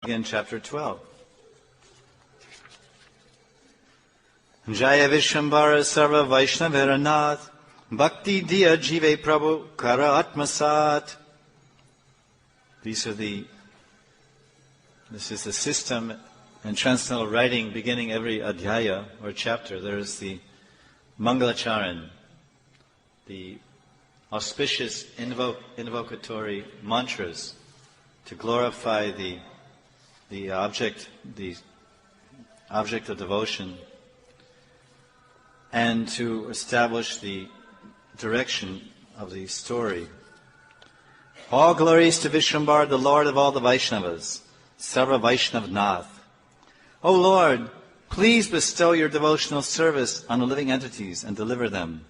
In chapter 12. Jaya Vishwambara Sarva Vaishnavera Bhakti Diya Jive Prabhu Kara Atmasat. This is the system in transcendental writing beginning every adhyaya or chapter. There is the Mangalacharan, the auspicious invocatory mantras to glorify the object of devotion and to establish the direction of the story. All glories to Vishwambara, the Lord of all the Vaishnavas, Sarva Vaishnavnath. O Lord, please bestow your devotional service on the living entities and deliver them.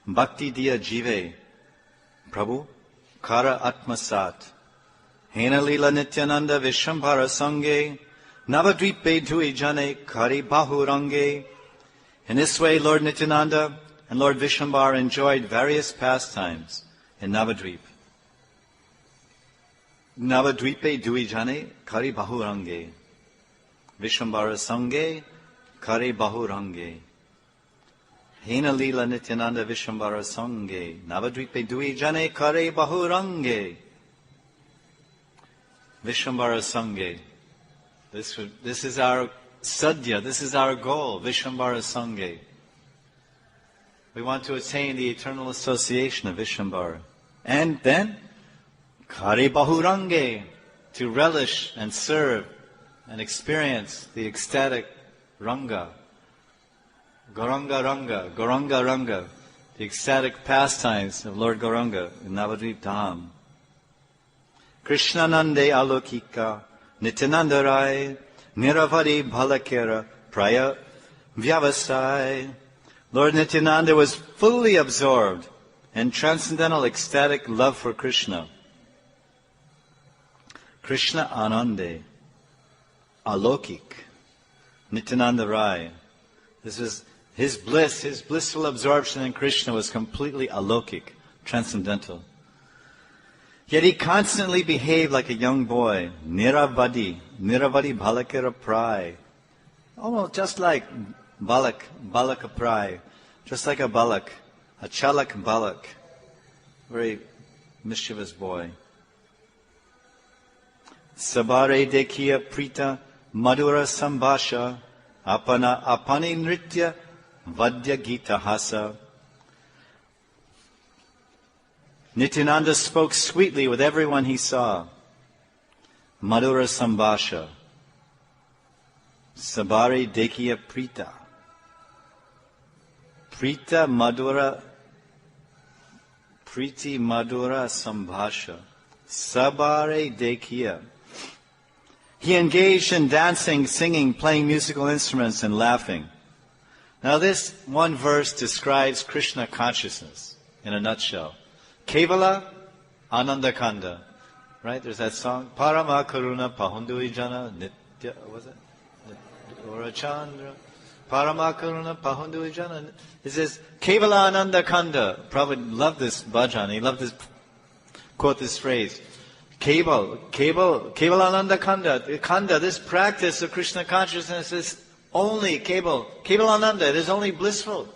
Bhakti Diya Jive, Prabhu, Kara Atmasat. Hena Lila Nityananda Vishwambara Sange, Navadvipe Dui Jane Kari Bahurange. In this way, Lord Nityananda and Lord Vishwambara enjoyed various pastimes in Navadvip. Navadvipe Dui Jane Kari Bahurange. Vishwambara Sange Kari Bahurange. Hena Lila Nityananda Vishwambara Sange, Navadvipe Dui Jane Kari Bahurange. Vishwambara Sange. This is our sadhya, this is our goal, Vishwambara Sange. We want to attain the eternal association of Vishwambara. And then, Kari Bahurange, to relish and serve and experience the ecstatic Ranga. Gauranga Ranga, the ecstatic pastimes of Lord Gauranga in Navadvip Dham. Krsna Nande Alokika, Nityananda Rai, Niravari Bhalakera, Praya Vyavasai. Lord Nityananda was fully absorbed in transcendental ecstatic love for Krishna. Krishna Anande, Alokik, Nityananda Rai. This is his bliss, his blissful absorption in Krishna was completely alokik, transcendental. Yet he constantly behaved like a young boy, Niravadi Bhalakira Prai. Almost just like Balaka Prai, just like a Balak, a Chalak Balak, very mischievous boy. Sabare Dekhiya Prita Madhura Sambhasha Apani Nritya Vadya Gita Hasa. Nityananda spoke sweetly with everyone he saw. Madhura Sambhasha. Sabari Dekhiya Prita. Prita Madhura. Priti Madhura Sambhasha. Sabare Dekhiya. He engaged in dancing, singing, playing musical instruments, and laughing. Now this one verse describes Krishna consciousness in a nutshell. Kevala Anandakanda. Right? There's that song. Parama Karuna Pahundui Jana Nitya, was it? Ora Chandra. Parama Karuna Pahundui Jana. It says, Kevala Anandakanda. Prabhupada loved this bhajan. He loved this, quote this phrase. Kevalananda Kanda, this practice of Krishna consciousness is only Kevalananda, it is only blissful.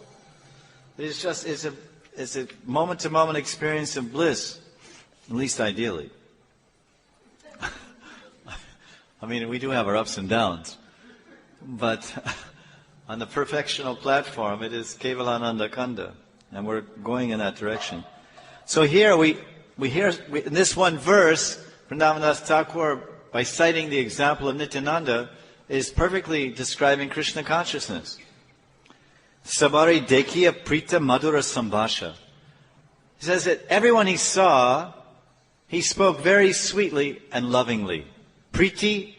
It's a moment-to-moment experience of bliss, at least ideally. I mean, we do have our ups and downs, but on the perfectional platform, it is Kevalananda Kanda, and we're going in that direction. So here we hear in this one verse, Vrindavandas Thakur, by citing the example of Nityananda, is perfectly describing Krishna consciousness. Sabari Dekhiya Prita Madhura Sambhasha. He says that everyone he saw, he spoke very sweetly and lovingly. Priti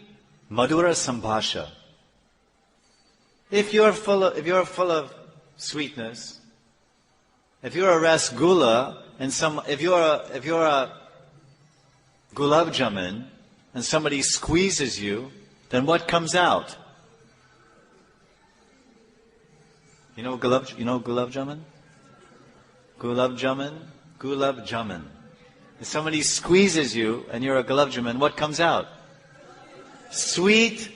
Madhura Sambhasha. If you're full of sweetness, if you're a rasgula, and if you're a gulab jamun, and somebody squeezes you, then what comes out? You know gulab jamun? Gulab jamun. If somebody squeezes you and you're a gulab jamun, what comes out? sweet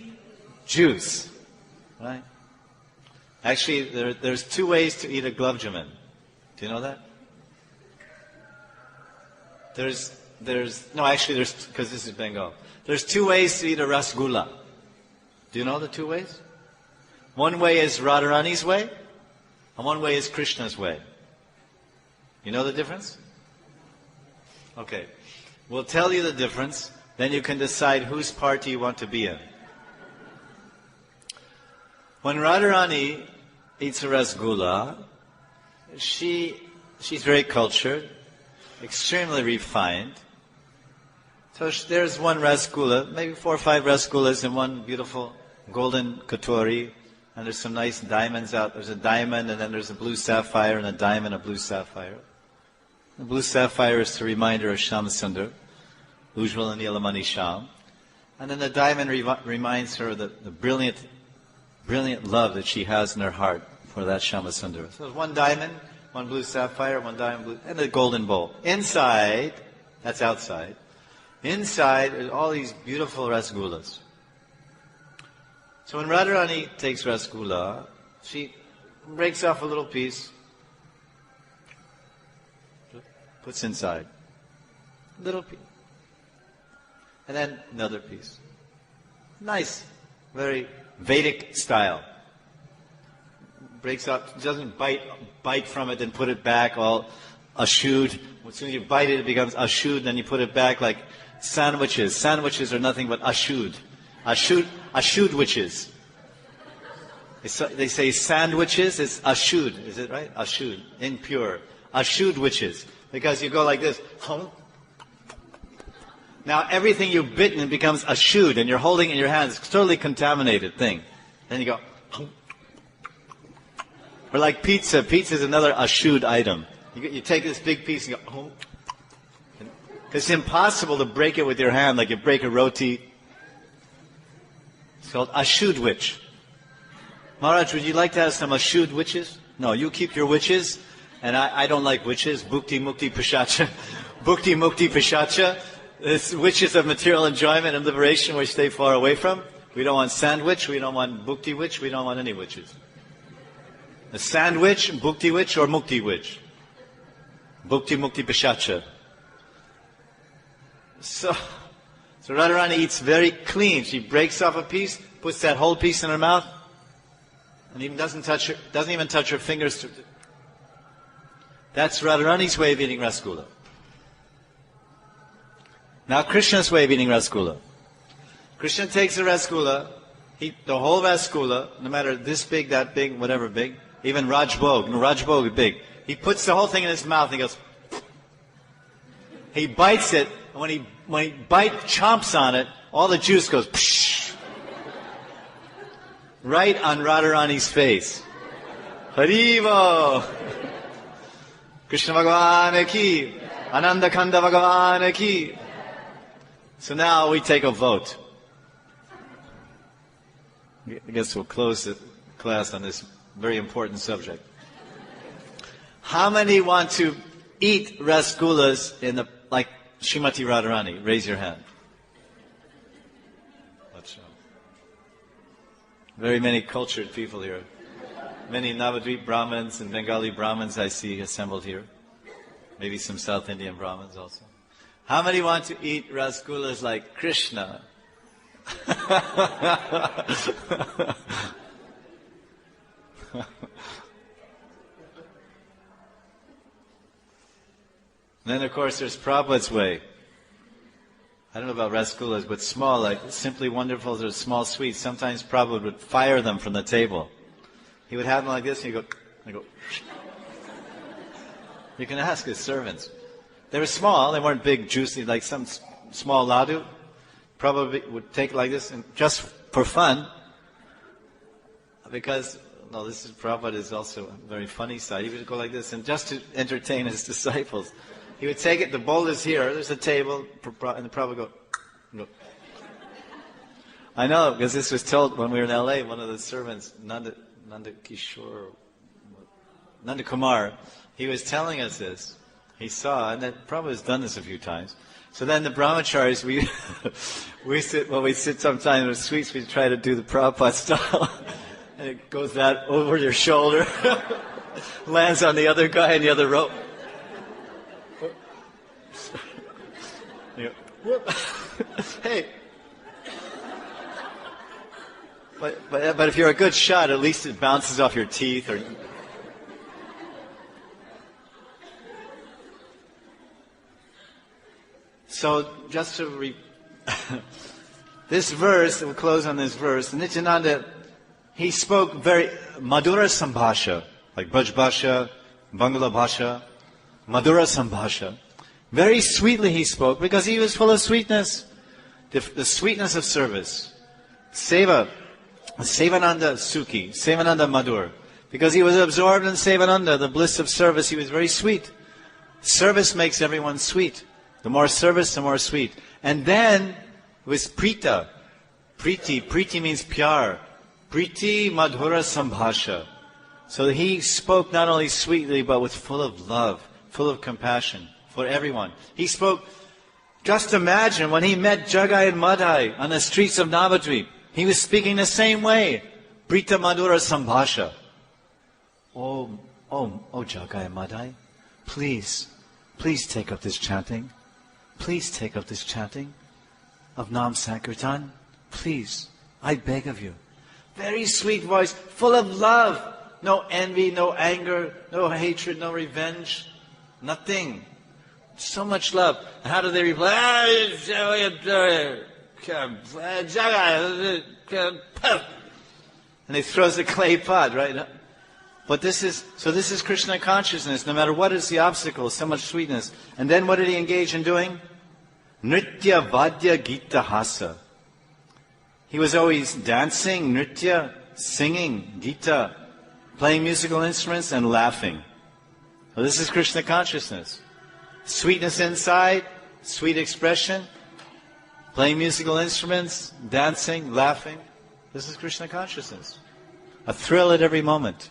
juice, right? Actually, there's 2 ways to eat a gulab jamun. Do you know that? There's, because this is Bengal. There's 2 ways to eat a rasgulla. Do you know the 2 ways? One way is Radharani's way, and one way is Krishna's way. You know the difference? Okay. We'll tell you the difference, then you can decide whose party you want to be in. When Radharani eats a rasgulla, she's very cultured, extremely refined. So there's one rasgulla, maybe 4 or 5 rasgullas in one beautiful golden katori, and there's some nice diamonds out. There's a diamond, and then there's a blue sapphire, and a diamond, a blue sapphire. The blue sapphire is to remind her of Shyam-sundar, Ujjwal and Nilamani Shyam. And then the diamond reminds her of the brilliant love that she has in her heart for that Shyam-sundar. So there's one diamond, one blue sapphire, one diamond blue, and a golden bowl. Inside, that's outside. Inside is all these beautiful rasgullas. So when Radharani takes rasgulla, she breaks off a little piece, puts inside. Little piece. And then another piece. Nice, very Vedic style. Breaks up, doesn't bite from it and put it back all ashud. As soon as you bite it, it becomes ashud, then you put it back like sandwiches. Sandwiches are nothing but ashud. Ashud witches. They say sandwiches, it's ashud, is it right? Ashud, impure. Ashud witches. Because you go like this. Now everything you've bitten becomes ashud, and you're holding it in your hands. It's a totally contaminated thing. Then you go. Or like pizza. Pizza is another ashud item. You take this big piece and go. It's impossible to break it with your hand like you break a roti. It's called ashud witch. Maharaj, would you like to have some ashud witches? No, you keep your witches, and I don't like witches. Bhukti mukti pishacha. Bhukti mukti pishacha. It's witches of material enjoyment and liberation we stay far away from. We don't want sandwich, we don't want bhukti witch, we don't want any witches. A sandwich, bhukti witch, or mukti witch. Bhukti mukti pishacha. So Radharani eats very clean. She breaks off a piece, puts that whole piece in her mouth, and even doesn't even touch her fingers. That's Radharani's way of eating rasgulla. Now Krishna's way of eating rasgulla. Krishna takes a rasgulla, the whole rasgulla, no matter this big, that big, whatever big, even Rajbhog is big. He puts the whole thing in his mouth and he goes, he bites it, and when he chomps on it, all the juice goes psh, right on Radharani's face. Haribo! Krishna Bhagavan ki, Ananda Kanda Bhagavan ki. So now we take a vote. I guess we'll close the class on this very important subject. How many want to eat rasgullas like Srimati Radharani? Raise your hand. Let's show. Very many cultured people here. Many Navadvip Brahmins and Bengali Brahmins I see assembled here. Maybe some South Indian Brahmins also. How many want to eat rasgullas like Krishna? Then, of course, there's Prabhupada's way. I don't know about rasgullas, but small, like Simply Wonderful, there's small sweets. Sometimes Prabhupada would fire them from the table. He would have them like this, and he'd go. You can ask his servants. They were small, they weren't big, juicy, like some small laddu. Prabhupada would take it like this, and just for fun, because, Prabhupada is also a very funny side. He would go like this, and just to entertain his disciples, he would take it, the bowl is here, there's a table, and the Prabhupada would go. I know, because this was told when we were in LA, one of the servants, Nanda Kumar, he was telling us this. He saw, and that Prabhupada has done this a few times, So then the brahmacharis, we sit sometimes with sweets, we try to do the Prabhupada style. And it goes that over your shoulder, lands on the other guy in the other row. Hey. But if you're a good shot, at least it bounces off your teeth. Or so, just to this verse, we'll close on this verse. Nityananda, he spoke very Madhura Sambhasha, like Braj Bhasha, Bangla Bhasha, Madhura Sambhasha. Very sweetly he spoke because he was full of sweetness, the sweetness of service. Seva, Sevananda Sukhi, Sevananda Madhur. Because he was absorbed in Sevananda, the bliss of service, he was very sweet. Service makes everyone sweet. The more service, the more sweet. And then, it was Prita. Priti means pyar. Priti Madhura Sambhasha. So he spoke not only sweetly, but with full of love, full of compassion for everyone. He spoke, just imagine, when he met Jagai and Madhai on the streets of Navadvip, he was speaking the same way. Prita Madhura Sambhasha. Oh Jagai and Madhai, please take up this chanting. Please take up this chanting of Nam Sankirtan. Please, I beg of you. Very sweet voice, full of love. No envy, no anger, no hatred, no revenge. Nothing. So much love. And how do they reply? And he throws the clay pot, right? But this is Krishna consciousness. No matter what is the obstacle, so much sweetness. And then what did he engage in doing? Nritya Vadya Gita Hasa. He was always dancing, nritya, singing, Gita, playing musical instruments and laughing. So this is Krishna consciousness. Sweetness inside, sweet expression, playing musical instruments, dancing, laughing. This is Krishna consciousness. A thrill at every moment.